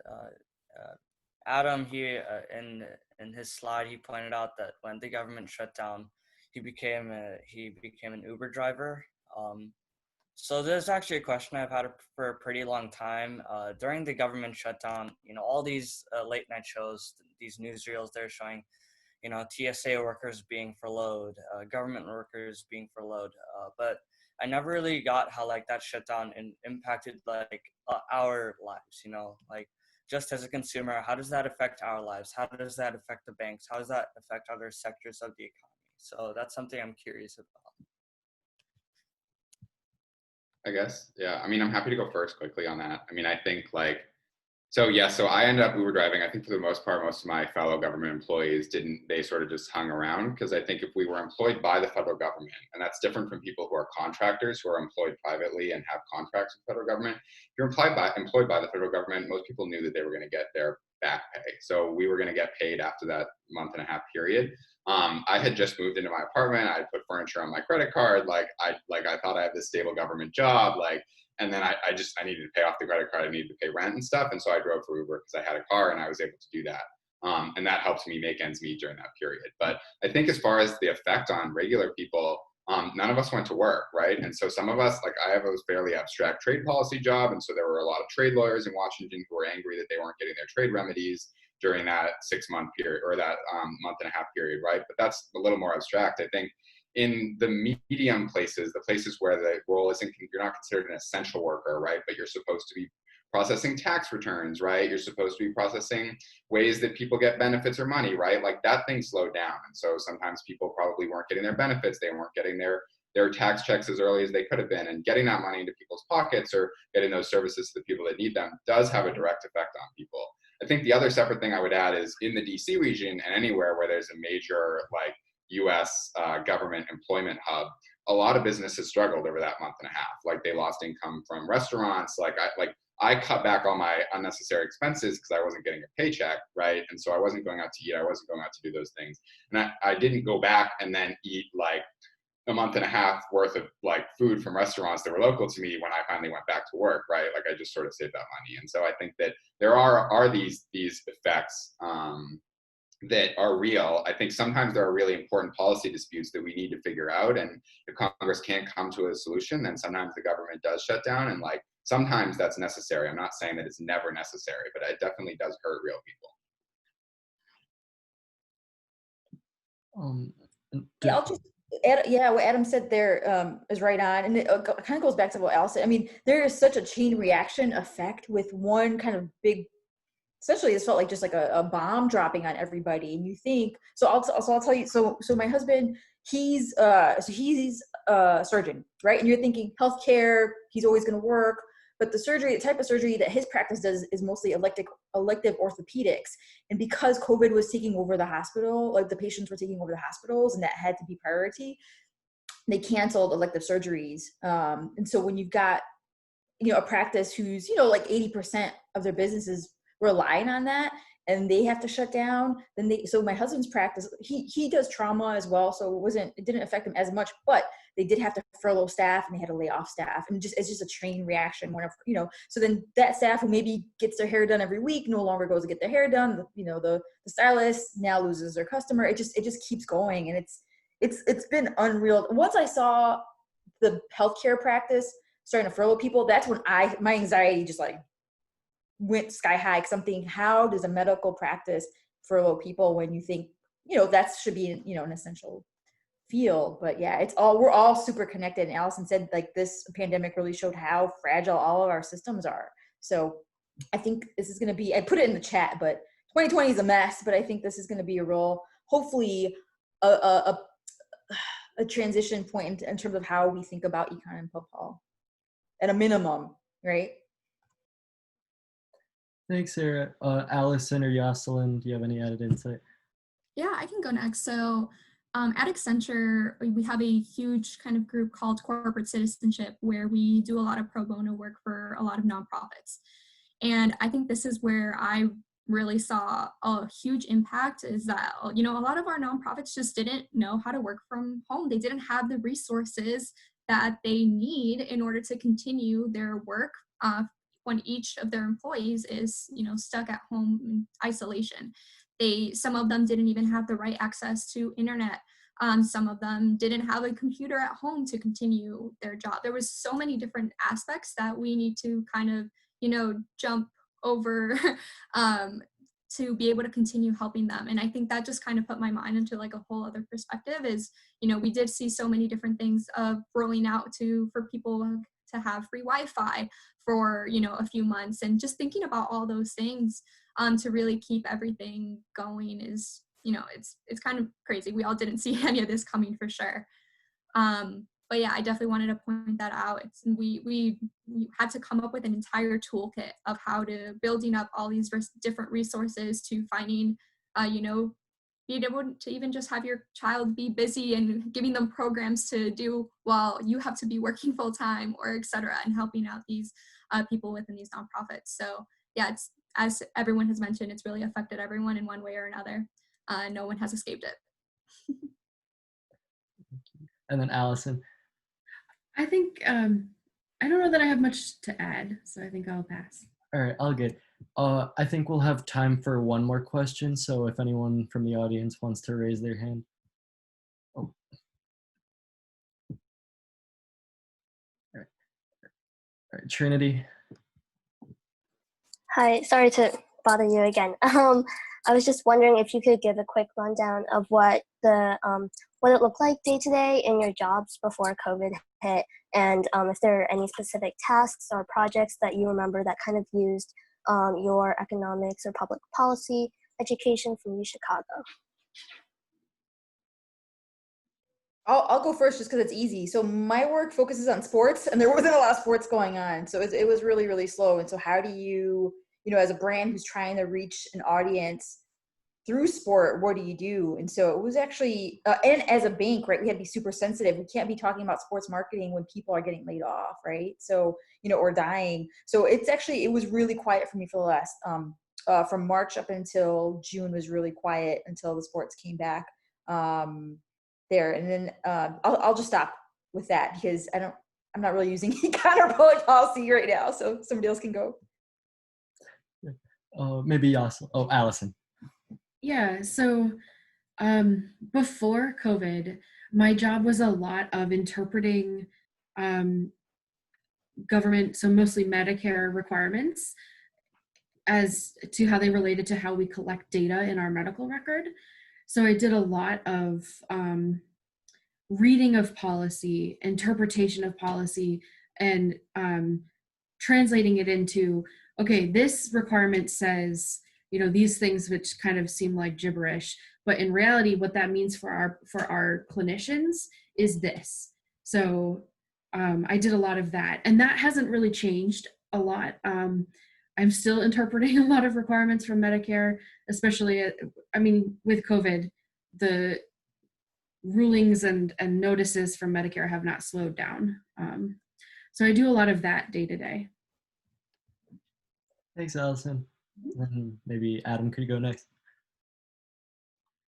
Adam here in his slide, he pointed out that when the government shut down, he became an Uber driver. So there's actually a question I've had for a pretty long time. During the government shutdown, all these late night shows, these newsreels, they're showing, TSA workers being furloughed, government workers being furloughed, but I never really got how like that shutdown impacted like our lives, like just as a consumer, how does that affect our lives? How does that affect the banks? How does that affect other sectors of the economy? So that's something I'm curious about. I guess, yeah. I mean, I'm happy to go first quickly on that. I mean, I think so I ended up Uber driving. I think for the most part, most of my fellow government employees they sort of just hung around, because I think if we were employed by the federal government, and that's different from people who are contractors who are employed privately and have contracts with the federal government. If you're employed by the federal government, most people knew that they were going to get their back pay. So we were going to get paid after that month and a half period. I had just moved into my apartment. I put furniture on my credit card. I thought I had this stable government job. And then I needed to pay off the credit card. I needed to pay rent and stuff. And so I drove for Uber because I had a car and I was able to do that. And that helps me make ends meet during that period. But I think as far as the effect on regular people, none of us went to work, right? And so some of us, I have a fairly abstract trade policy job. And so there were a lot of trade lawyers in Washington who were angry that they weren't getting their trade remedies during that 6 month period or that month and a half period, right? But that's a little more abstract. I think in the medium places, the places where the role you're not considered an essential worker, right? But you're supposed to be processing tax returns, right? You're supposed to be processing ways that people get benefits or money, right? That thing slowed down. And so sometimes people probably weren't getting their benefits. They weren't getting their tax checks as early as they could have been. And getting that money into people's pockets or getting those services to the people that need them does have a direct effect on people. I think the other separate thing I would add is in the DC region and anywhere where there's a major US government employment hub, a lot of businesses struggled over that month and a half. They lost income from restaurants. I cut back all my unnecessary expenses because I wasn't getting a paycheck, right? And so I wasn't going out to eat. I wasn't going out to do those things. And I didn't go back and then eat a month and a half worth of food from restaurants that were local to me when I finally went back to work, right? I just sort of saved that money. And so I think that there are these effects that are real. I think sometimes there are really important policy disputes that we need to figure out. And if Congress can't come to a solution, then sometimes the government does shut down. And sometimes that's necessary. I'm not saying that it's never necessary, but it definitely does hurt real people. Yeah, I'll just add, what Adam said there is right on. And it kind of goes back to what Al said. I mean, there is such a chain reaction effect with one kind of big, essentially this felt like just a bomb dropping on everybody. And you think, so I'll tell you, so my husband, he's a surgeon, right? And you're thinking healthcare, he's always going to work. but the type of surgery that his practice does is mostly elective orthopedics. And because COVID was taking over the hospital, like the patients were taking over the hospitals and that had to be priority, they canceled elective surgeries. And so when you've got, a practice who's, like 80% of their business is relying on that, and they have to shut down, so my husband's practice, he does trauma as well. So it didn't affect him as much, but they did have to furlough staff and they had to lay off staff. And it's just a chain reaction whenever, so then that staff who maybe gets their hair done every week no longer goes to get their hair done. The stylist now loses their customer. It just keeps going. And it's been unreal. Once I saw the healthcare practice starting to furlough people, that's when my anxiety just like went sky high, because I'm thinking, how does a medical practice furlough people when you think, that should be, an essential field? But yeah, we're all super connected. And Alison said, like, this pandemic really showed how fragile all of our systems are. So I think this is going to be, I put it in the chat, but 2020 is a mess, but I think this is going to be a real, hopefully a transition point in terms of how we think about econ and pub hall at a minimum, right? Thanks, Sarah. Alison or Jocelyne, do you have any added insight? Yeah, I can go next. So at Accenture, we have a huge kind of group called Corporate Citizenship, where we do a lot of pro bono work for a lot of nonprofits. And I think this is where I really saw a huge impact, is that, a lot of our nonprofits just didn't know how to work from home. They didn't have the resources that they need in order to continue their work when each of their employees is, stuck at home in isolation. Some of them didn't even have the right access to internet. Some of them didn't have a computer at home to continue their job. There was so many different aspects that we need to kind of, jump over to be able to continue helping them. And I think that just kind of put my mind into like a whole other perspective, is, we did see so many different things rolling out for people to have free Wi-Fi for, a few months. And just thinking about all those things to really keep everything going is, it's kind of crazy. We all didn't see any of this coming, for sure. But yeah, I definitely wanted to point that out. We had to come up with an entire toolkit of how to building up all these different resources to finding, being able to even just have your child be busy and giving them programs to do while you have to be working full time, or et cetera, and helping out these people within these nonprofits. So yeah, it's, as everyone has mentioned, it's really affected everyone in one way or another. No one has escaped it. And then Alison. I think, I don't know that I have much to add, so I think I'll pass. All right, all good. I think we'll have time for one more question. So if anyone from the audience wants to raise their hand. Oh. All right, Trinity. Hi, sorry to bother you again. I was just wondering if you could give a quick rundown of what it looked like day to day in your jobs before COVID hit, and if there are any specific tasks or projects that you remember that kind of used your economics or public policy education from U Chicago. I'll go first just because it's easy. So my work focuses on sports, and there wasn't a lot of sports going on. So it was really, really slow. And so how do you, as a brand who's trying to reach an audience through sport, what do you do? And so it was actually, and as a bank, right, we had to be super sensitive. We can't be talking about sports marketing when people are getting laid off, right? So, or dying. So it was really quiet for me for the last, from March up until June was really quiet until the sports came back there. And then I'll just stop with that because I'm not really using econ or public policy right now. So somebody else can go. Maybe Alison. Yeah, so before COVID, my job was a lot of interpreting government, so mostly Medicare requirements, as to how they related to how we collect data in our medical record. So I did a lot of reading of policy, interpretation of policy, and translating it into, okay, this requirement says, these things which kind of seem like gibberish, but in reality, what that means for our clinicians is this. So I did a lot of that, and that hasn't really changed a lot. I'm still interpreting a lot of requirements from Medicare, especially, with COVID, the rulings and notices from Medicare have not slowed down. So I do a lot of that day to day. Thanks, Allison. And maybe Adam could go next.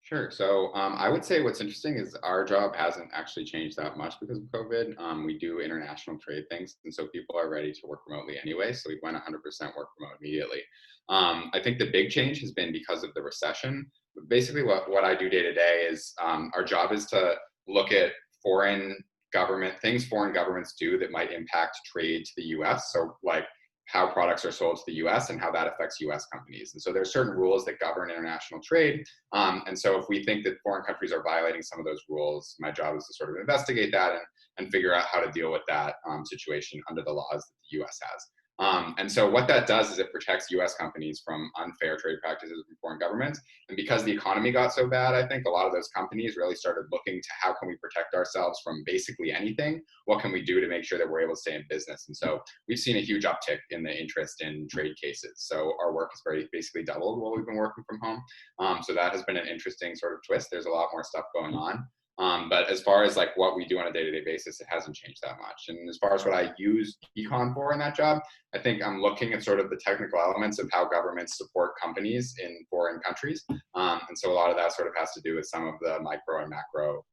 Sure. So I would say what's interesting is our job hasn't actually changed that much because of COVID. We do international trade things, and so people are ready to work remotely anyway. So we went 100% work remote immediately. I think the big change has been because of the recession. Basically, what I do day to day is our job is to look at foreign governments do that might impact trade to the U.S. So like how products are sold to the US and how that affects US companies. And so there's certain rules that govern international trade. And so if we think that foreign countries are violating some of those rules, my job is to sort of investigate that and figure out how to deal with that situation under the laws that the US has. And so what that does is it protects US companies from unfair trade practices from foreign governments. And because the economy got so bad, I think a lot of those companies really started looking to how can we protect ourselves from basically anything? What can we do to make sure that we're able to stay in business? And so we've seen a huge uptick in the interest in trade cases. So our work has basically doubled while we've been working from home. So that has been an interesting sort of twist. There's a lot more stuff going on. But as far as like what we do on a day-to-day basis, it hasn't changed that much. And as far as what I use econ for in that job, I think I'm looking at sort of the technical elements of how governments support companies in foreign countries. And so a lot of that sort of has to do with some of the micro and macro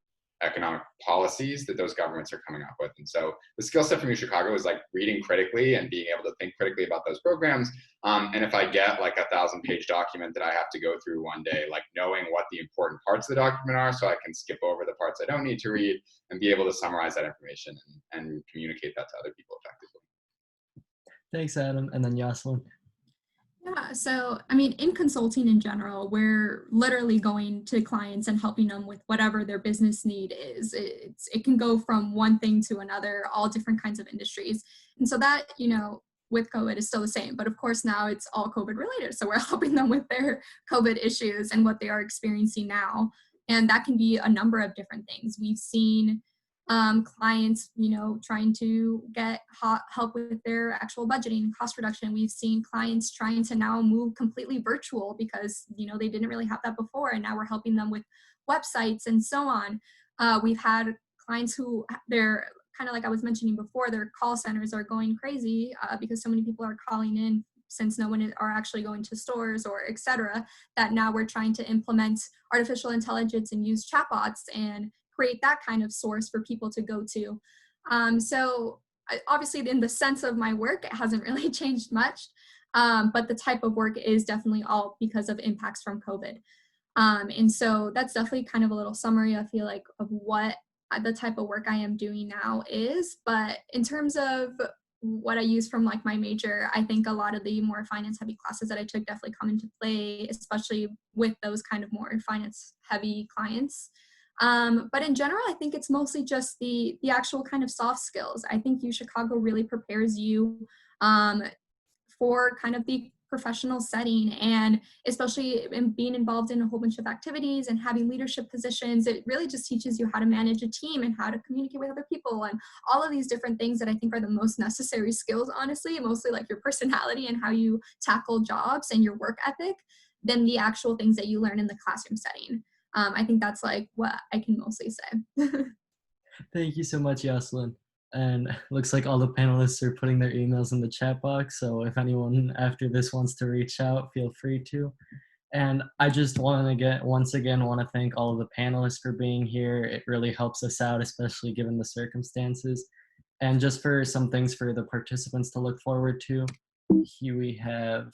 economic policies that those governments are coming up with. And so the skill set from U Chicago is like reading critically and being able to think critically about those programs. And if I get like a 1,000-page document that I have to go through one day, like knowing what the important parts of the document are so I can skip over the parts I don't need to read and be able to summarize that information and communicate that to other people effectively. Thanks, Adam. And then Jocelyne. Yeah, so I mean, in consulting in general, we're literally going to clients and helping them with whatever their business need is. It can go from one thing to another, all different kinds of industries. And so that, with COVID is still the same, but of course now it's all COVID related. So we're helping them with their COVID issues and what they are experiencing now. And that can be a number of different things. We've seen clients, trying to get help with their actual budgeting and cost reduction. We've seen clients trying to now move completely virtual because, they didn't really have that before. And now we're helping them with websites and so on. We've had clients who they're kind of like I was mentioning before, their call centers are going crazy because so many people are calling in since no one are actually going to stores or et cetera, that now we're trying to implement artificial intelligence and use chatbots and create that kind of source for people to go to. So obviously in the sense of my work, it hasn't really changed much, but the type of work is definitely all because of impacts from COVID. And so that's definitely kind of a little summary, I feel like, of what the type of work I am doing now is. But in terms of what I use from like my major, I think a lot of the more finance heavy classes that I took definitely come into play, especially with those kind of more finance heavy clients. But in general, I think it's mostly just the actual kind of soft skills. I think U Chicago really prepares you for kind of the professional setting, and especially in being involved in a whole bunch of activities and having leadership positions. It really just teaches you how to manage a team and how to communicate with other people and all of these different things that I think are the most necessary skills, honestly, mostly like your personality and how you tackle jobs and your work ethic than the actual things that you learn in the classroom setting. I think that's like what I can mostly say. Thank you so much, Jocelyne. And looks like all the panelists are putting their emails in the chat box. So if anyone after this wants to reach out, feel free to. And I just want to once again thank all of the panelists for being here. It really helps us out, especially given the circumstances. And just for some things for the participants to look forward to, here we have,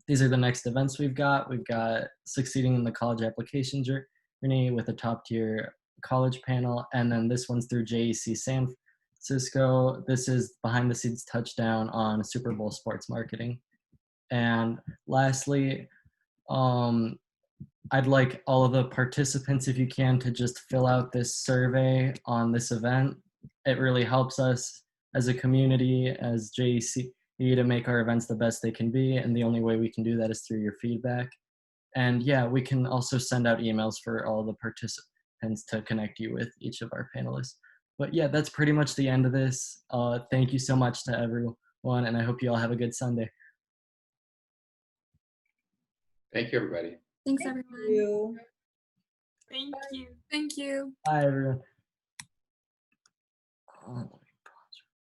these are the next events we've got. We've got Succeeding in the College Application Journey with a top tier college panel. And then this one's through JEC San Francisco. This is behind the scenes touchdown on Super Bowl sports marketing. And lastly, I'd like all of the participants, if you can, to just fill out this survey on this event. It really helps us as a community, as JEC, to make our events the best they can be. And the only way we can do that is through your feedback. And yeah, we can also send out emails for all the participants to connect you with each of our panelists. But yeah, that's pretty much the end of this. Thank you so much to everyone one, and I hope you all have a good Sunday. Thank you, everybody. Thanks, Thank everyone. you. Thank you. Thank you. Bye, everyone.